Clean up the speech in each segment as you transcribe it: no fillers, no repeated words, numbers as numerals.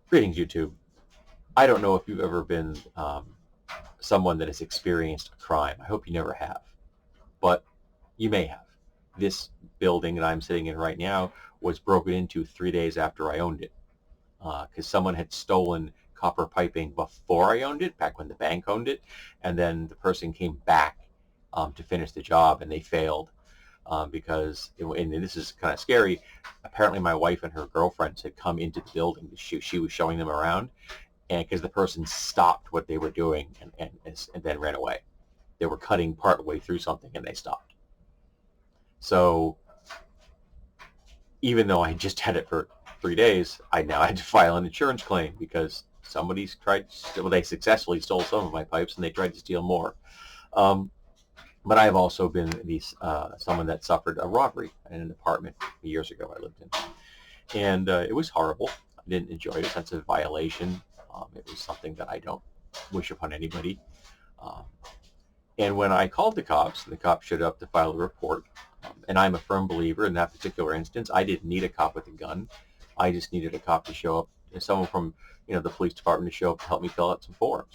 Greetings, YouTube. I don't know if you've ever been someone that has experienced a crime. I hope you never have, but you may have. This building that I'm sitting in right now was broken into 3 days after I owned it because someone had stolen copper piping before I owned it, back when the bank owned it, and then the person came back to finish the job and they failed because, and this is kind of scary, apparently my wife and her girlfriends had come into the building. She was showing them around, and because the person stopped what they were doing and then ran away. They were cutting part way through something and they stopped. So even though I just had it for 3 days, I now had to file an insurance claim because somebody's tried, well, they successfully stole some of my pipes and they tried to steal more. But I've also been someone that suffered a robbery in an apartment years ago I lived in. And it was horrible. I didn't enjoy it. Sense of violation. It was something that I don't wish upon anybody. Um, and when I called the cops showed up to file a report. And I'm a firm believer in that particular instance. I didn't need a cop with a gun. I just needed a cop to show up, someone from the police department to show up to help me fill out some forms.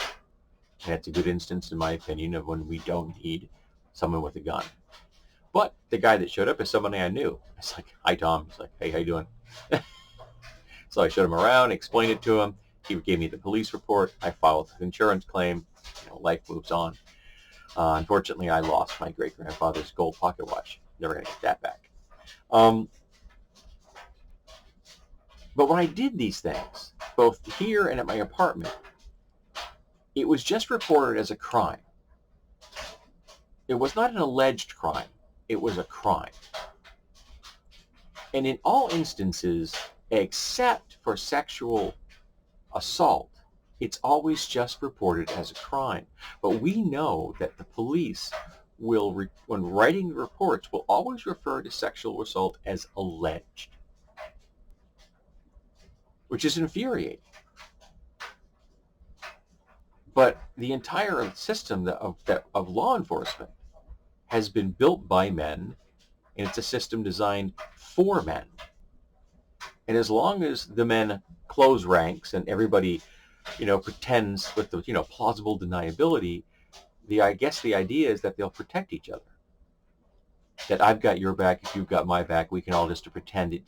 And it's a good instance, in my opinion, of when we don't need someone with a gun. But the guy that showed up is somebody I knew. It's like, hi, Tom. He's like, hey, how you doing? So I showed him around, explained it to him. He gave me the police report. I filed an insurance claim. Life moves on. Unfortunately, I lost my great-grandfather's gold pocket watch. Never going to get that back. But when I did these things, both here and at my apartment, it was just reported as a crime. It was not an alleged crime. It was a crime. And in all instances, except for sexual assault, it's always just reported as a crime. But we know that the police will, when writing reports, will always refer to sexual assault as alleged, which is infuriating. But the entire system of law enforcement has been built by men, and it's a system designed for men. And as long as the men close ranks and everybody, pretends with the, plausible deniability, I guess the idea is that they'll protect each other. That I've got your back, if you've got my back, we can all just pretend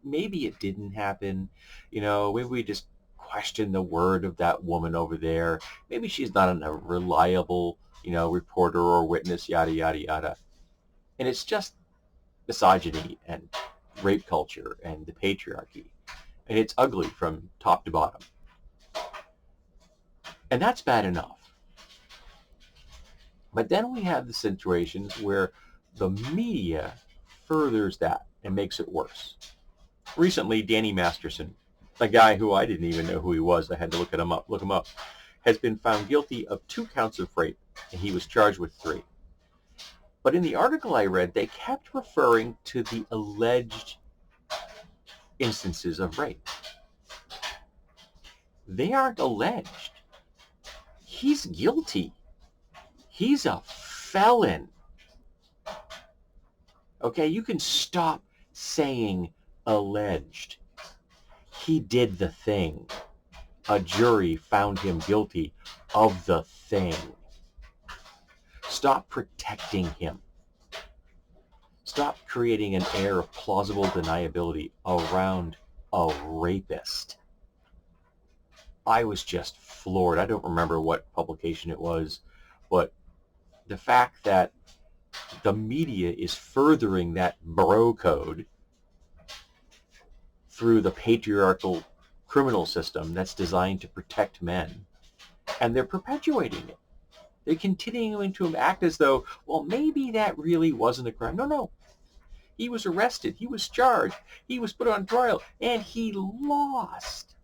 maybe it didn't happen. Maybe we just question the word of that woman over there. Maybe she's not a reliable, reporter or witness, yada, yada, yada. And it's just misogyny and rape culture and the patriarchy. And it's ugly from top to bottom. And that's bad enough. But then we have the situations where the media furthers that and makes it worse. Recently, Danny Masterson, a guy who I didn't even know who he was, I had to look him up, has been found guilty of 2 counts of rape, and he was charged with 3. But in the article I read, they kept referring to the alleged instances of rape. They aren't alleged. He's guilty. He's a felon. Okay, you can stop saying alleged. He did the thing. A jury found him guilty of the thing. Stop protecting him. Stop creating an air of plausible deniability around a rapist. I was just floored. I don't remember what publication it was, but the fact that the media is furthering that bro code through the patriarchal criminal system that's designed to protect men, and they're perpetuating it. They're continuing to act as though, well, maybe that really wasn't a crime. No. He was arrested. He was charged. He was put on trial, and he lost.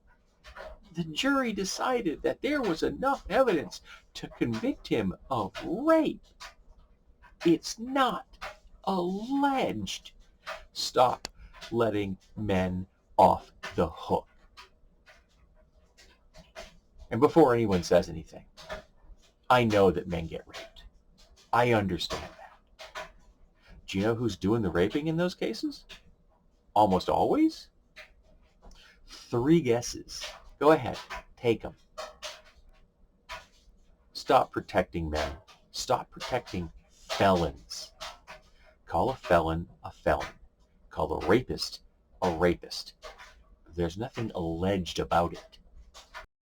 The jury decided that there was enough evidence to convict him of rape. It's not alleged. Stop letting men off the hook. And before anyone says anything, I know that men get raped. I understand that. Do you know who's doing the raping in those cases? Almost always? 3 guesses. Go ahead, take them. Stop protecting men. Stop protecting felons. Call a felon a felon. Call a rapist a rapist. There's nothing alleged about it.